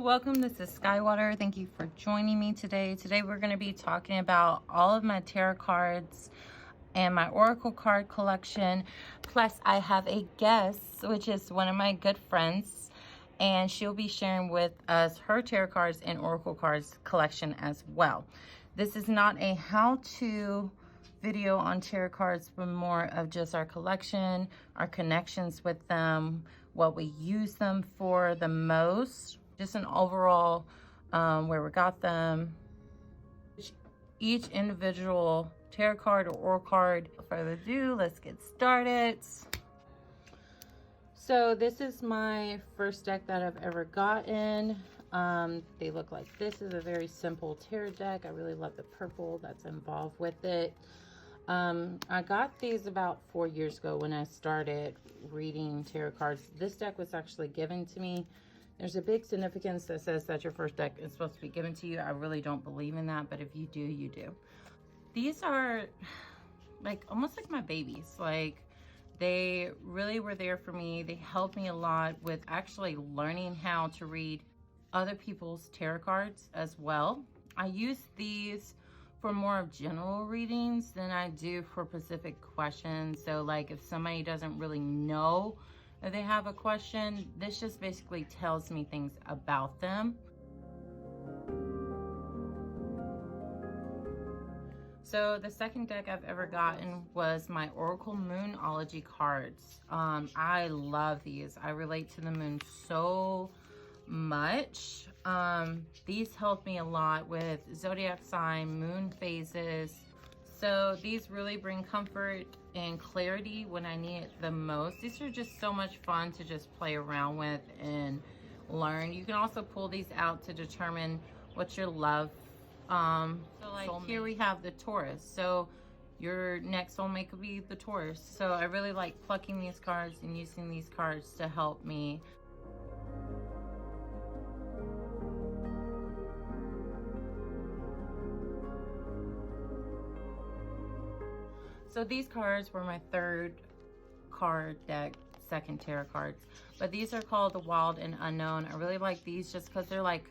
welcome. This is Skywater. Thank you for joining me today. Today we're going to be talking about all of my tarot cards and my oracle card collection. Plus I have a guest, which is one of my good friends, and she'll be sharing with us her tarot cards and oracle cards collection as well. This is not a how-to video on tarot cards, but more of just our collection, our connections with them, what we use them for the most, just an overall where we got them, each individual tarot card or oracle card. Without further ado, let's get started. So this is my first deck that I've ever gotten. They look like this. This is a very simple tarot deck. I really love the purple that's involved with it. I got these about 4 years ago when I started reading tarot cards. This deck was actually given to me. There's a big significance that says that your first deck is supposed to be given to you. I really don't believe in that, but if you do, you do. These are like almost like my babies. Like, they really were there for me. They helped me a lot with actually learning how to read other people's tarot cards as well. I use these for more of general readings than I do for specific questions. So like if somebody doesn't really know that they have a question, this just basically tells me things about them. So the second deck I've ever gotten was my Oracle Moonology cards. I love these. I relate to the moon so much. These help me a lot with zodiac sign, moon phases. So these really bring comfort and clarity when I need it the most. These are just so much fun to just play around with and learn. You can also pull these out to determine what your love. So like soulmate. Here we have the Taurus. So your next soulmate could be the Taurus. So I really like plucking these cards and using these cards to help me. So these cards were my third card deck, second tarot cards. But these are called the Wild and Unknown. I really like these just because they're like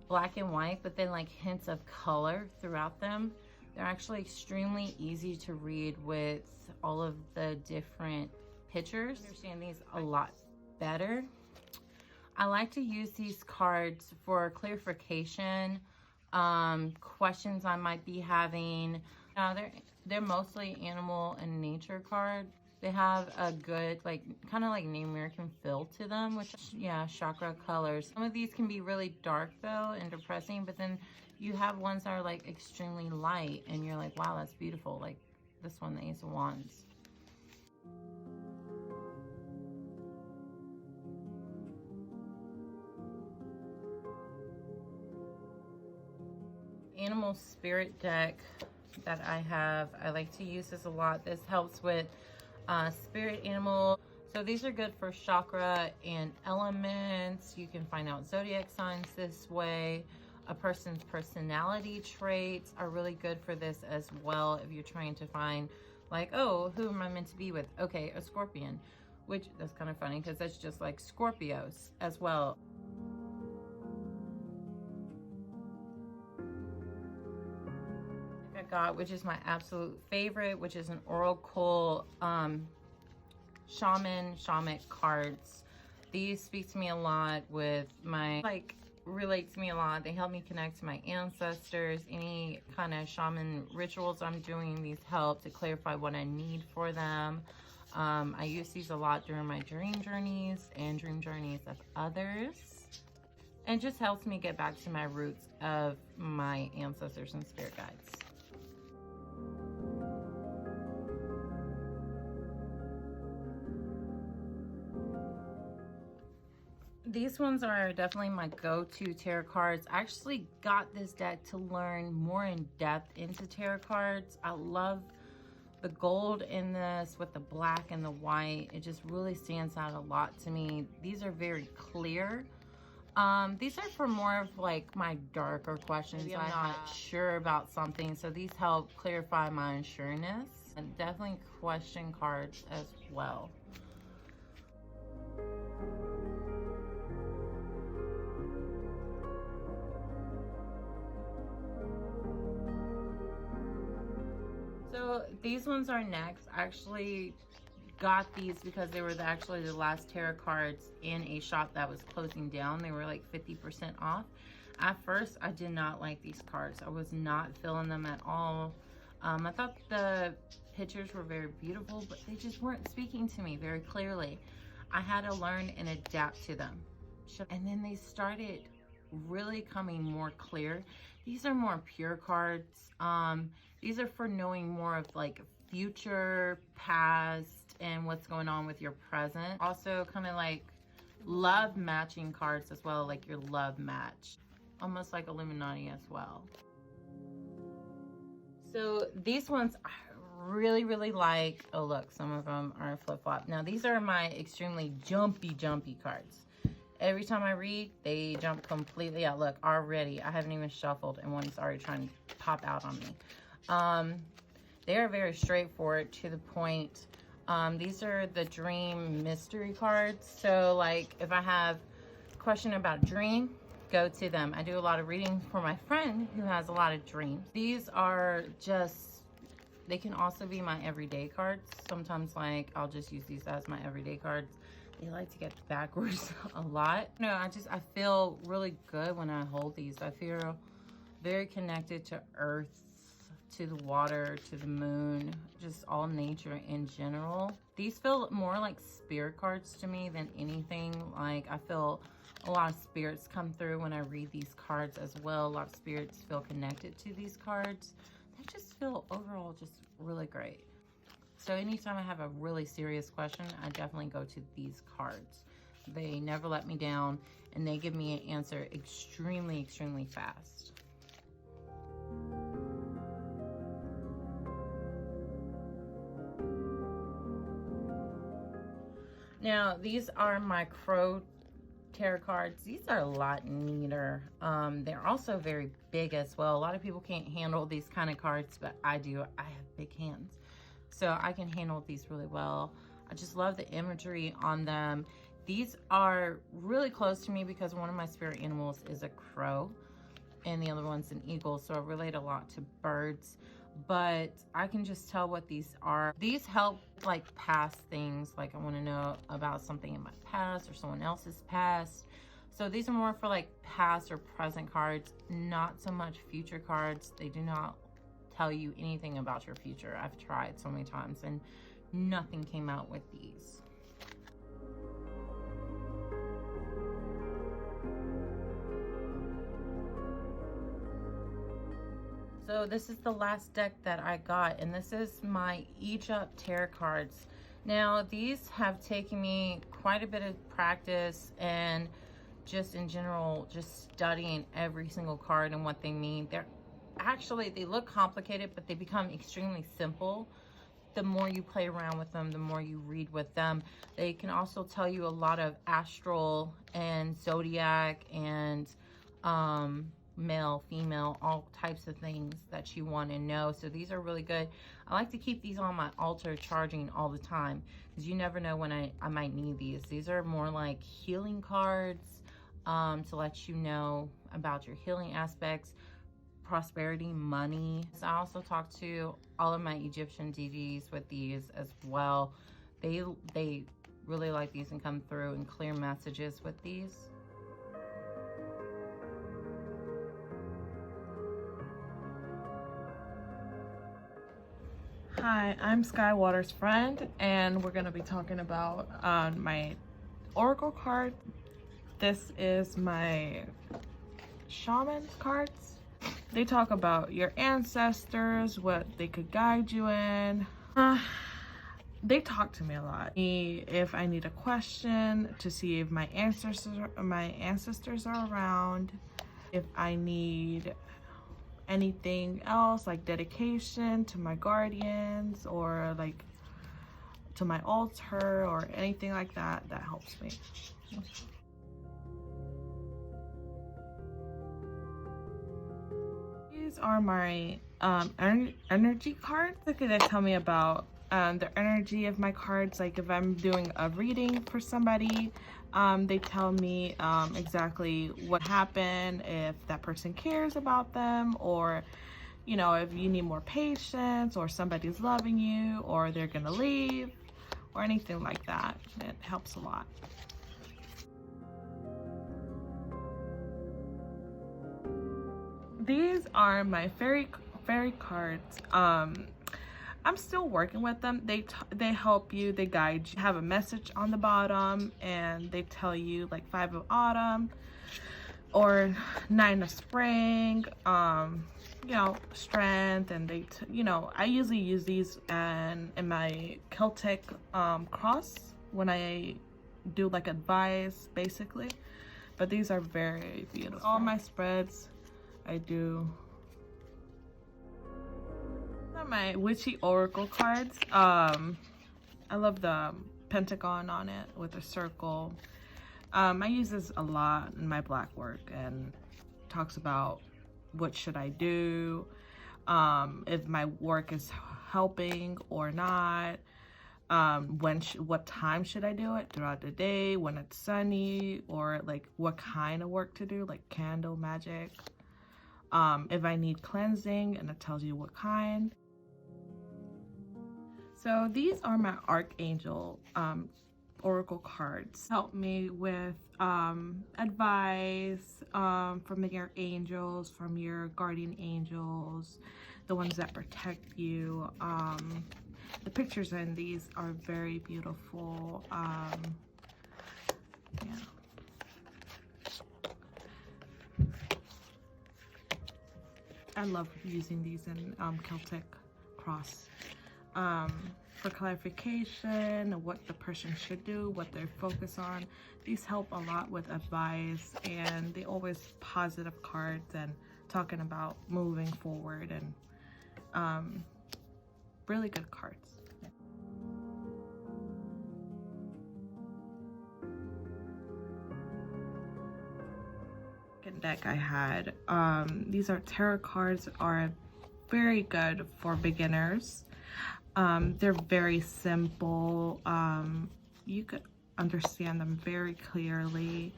black and white, but then like hints of color throughout them. They're actually extremely easy to read with all of the different pictures. I understand these a lot better. I like to use these cards for clarification, questions I might be having. They're mostly animal and nature card. They have a good, like, kind of like Native American feel to them, which, yeah, chakra colors. Some of these can be really dark, though, and depressing, but then you have ones that are, like, extremely light, and you're like, wow, that's beautiful. Like this one, the Ace of Wands. Animal Spirit deck that I have. I like to use this a lot. This helps with spirit animal. So these are good for chakra and elements. You can find out zodiac signs this way. A person's personality traits are really good for this as well if you're trying to find like, oh, who am I meant to be with? Okay, a Scorpion, which that's kind of funny because that's just like Scorpios as well. Got, which is my absolute favorite, which is an oracle shamanic cards. These speak to me a lot with my, like, relate to me a lot. They help me connect to my ancestors. Any kind of shaman rituals I'm doing, these help to clarify what I need for them. I use these a lot during my dream journeys and dream journeys of others, and just helps me get back to my roots of my ancestors and spirit guides. These ones are definitely my go-to tarot cards. I actually got this deck to learn more in depth into tarot cards. I love the gold in this with the black and the white. It just really stands out a lot to me. These are very clear. These are for more of like my darker questions. Maybe I'm not sure about something, so these help clarify my unsureness. And definitely question cards as well. So these ones are next. I actually got these because they were actually the last tarot cards in a shop that was closing down. They were like 50% off. At first, I did not like these cards. I was not feeling them at all. I thought the pictures were very beautiful, but they just weren't speaking to me very clearly. I had to learn and adapt to them. And then they started really coming more clear. These are more pure cards. These are for knowing more of like future, past, and what's going on with your present. Also kind of like love matching cards as well, like your love match. Almost like Illuminati as well. So these ones I really like. Oh look, some of them are flip-flop. Now these are my extremely jumpy cards. Every time I read, they jump completely out. Look, already, I haven't even shuffled and one's already trying to pop out on me. They are very straightforward, to the point. These are the dream mystery cards. So like if I have a question about a dream, go to them. I do a lot of reading for my friend who has a lot of dreams. These are just, they can also be my everyday cards. Sometimes like I'll just use these as my everyday cards. They like to get backwards a lot. No, I feel really good when I hold these. I feel very connected to earth, to the water, to the moon, just all nature in general. These feel more like spirit cards to me than anything. Like I feel a lot of spirits come through when I read these cards as well. A lot of spirits feel connected to these cards. They just feel overall just really great. So anytime I have a really serious question, I definitely go to these cards. They never let me down, and they give me an answer extremely fast. Now, these are my Crow tarot cards. These are a lot neater. They're also very big as well. A lot of people can't handle these kind of cards, but I do. I have big hands, so I can handle these really well. I just love the imagery on them. These are really close to me because one of my spirit animals is a crow and the other one's an eagle, so I relate a lot to birds. But I can just tell what these are. These help like past things, like I want to know about something in my past or someone else's past. So these are more for like past or present cards, not so much future cards. They do not tell you anything about your future. I've tried so many times and nothing came out with these. So this is the last deck that I got, and this is my Egypt tarot cards. Now these have taken me quite a bit of practice and just in general, just studying every single card and what they mean. They look complicated, but they become extremely simple. The more you play around with them, the more you read with them. They can also tell you a lot of astral and zodiac and male, female, all types of things that you want to know. So these are really good. I like to keep these on my altar charging all the time because you never know when I might need these. These are more like healing cards to let you know about your healing aspects, prosperity, money. So I also talk to all of my Egyptian deities with these as well. They really like these and come through and clear messages with these. Hi, I'm Skywater's friend, and we're going to be talking about my Oracle card. This is my Shaman cards. They talk about your ancestors, what they could guide you in. They talk to me a lot. If I need a question, to see if my ancestors are around. If I need anything else, like dedication to my guardians or like to my altar or anything like that, that helps me. These are my energy cards. They tell me about the energy of my cards. Like if I'm doing a reading for somebody, they tell me exactly what happened, if that person cares about them, or you know, if you need more patience or somebody's loving you or they're gonna leave or anything like that. It helps a lot. These are my fairy cards. I'm still working with them. They help you, they guide you. Have a message on the bottom and they tell you like 5 of autumn or 9 of spring, you know, strength, and you know, I usually use these in my Celtic cross when I do like advice basically, but these are very beautiful. All my spreads I do. My witchy oracle cards. I love the pentagon on it with a circle. I use this a lot in my black work, and talks about what should I do, if my work is helping or not, what time should I do it throughout the day, when it's sunny, or like what kind of work to do, like candle magic, if I need cleansing, and it tells you what kind. So these are my Archangel oracle cards. Help me with advice from your angels, from your guardian angels, the ones that protect you. The pictures in these are very beautiful. Yeah. I love using these in Celtic cross. For clarification of what the person should do, what they focus on. These help a lot with advice, and they always positive cards and talking about moving forward, and really good cards. Second deck I had, these are tarot cards, are very good for beginners. They're very simple. You could understand them very clearly.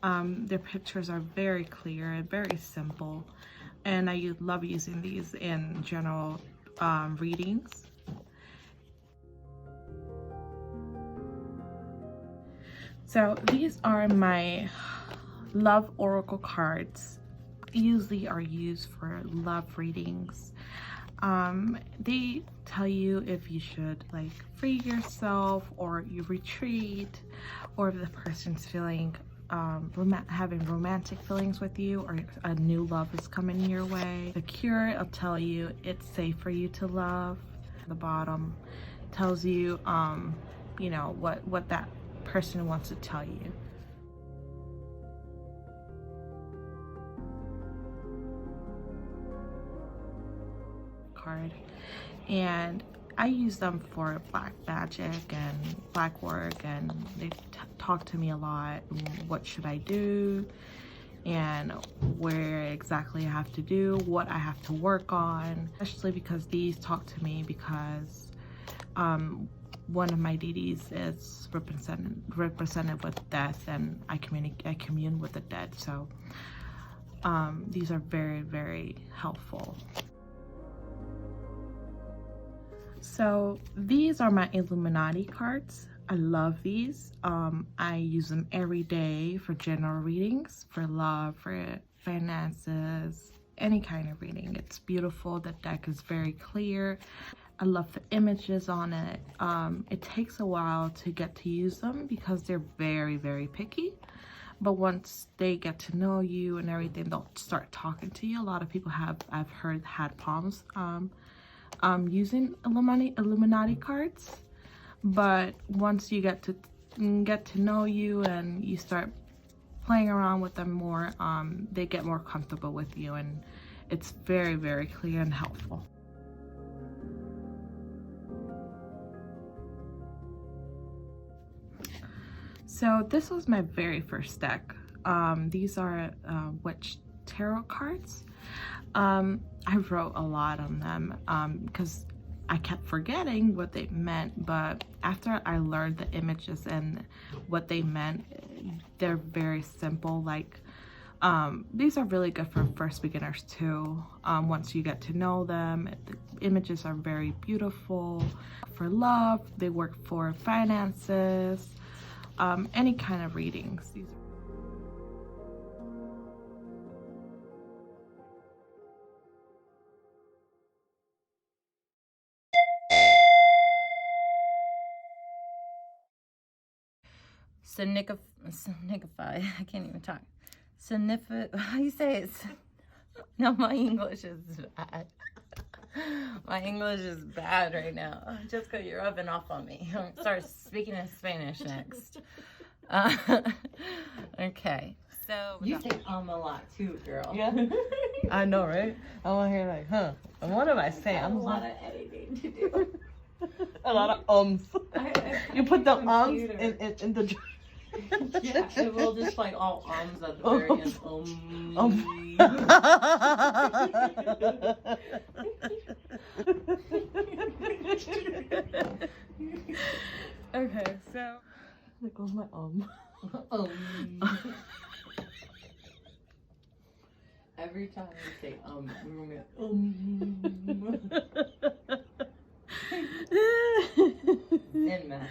Their pictures are very clear and very simple, and I love using these in general readings. So these are my love oracle cards. Usually are used for love readings. They tell you if you should like free yourself, or you retreat, or if the person's feeling having romantic feelings with you, or a new love is coming your way. The cure will tell you it's safe for you to love. The bottom tells you you know, what that person wants to tell you. Card, and I use them for black magic and black work, and they talk to me a lot. What should I do, and where exactly I have to do, what I have to work on, especially because these talk to me because one of my deities is represented with death, and I commune with the dead, so these are very, very helpful. So these are my Illuminati cards. I love these. I use them every day for general readings, for love, for finances, any kind of reading. It's beautiful. The deck is very clear. I love the images on it. It takes a while to get to use them because they're very, very picky. But once they get to know you and everything, they'll start talking to you. A lot of people I've heard had problems using Illuminati cards, but once you get to know you and you start playing around with them more, they get more comfortable with you, and it's very, very clear and helpful. So this was my very first deck. These are Witch tarot cards. I wrote a lot on them because I kept forgetting what they meant, but after I learned the images and what they meant, they're very simple. Like These are really good for first beginners too. Once you get to know them, the images are very beautiful. For love, they work for finances, any kind of readings. These are Signify. I can't even talk. Signify. How do you say it? No, my English is bad. My English is bad right now. Jessica, you're rubbing off on me. Start speaking in Spanish next. Okay. So you say a lot too, girl. Yeah. I know, right? I'm on here like, huh? And what am I saying? I'm a lot of editing to do. A lot of ums. You put the ums in the. Yeah, it will just like all ums at the very end. Okay, so there goes my Every time we say we're gonna get in math.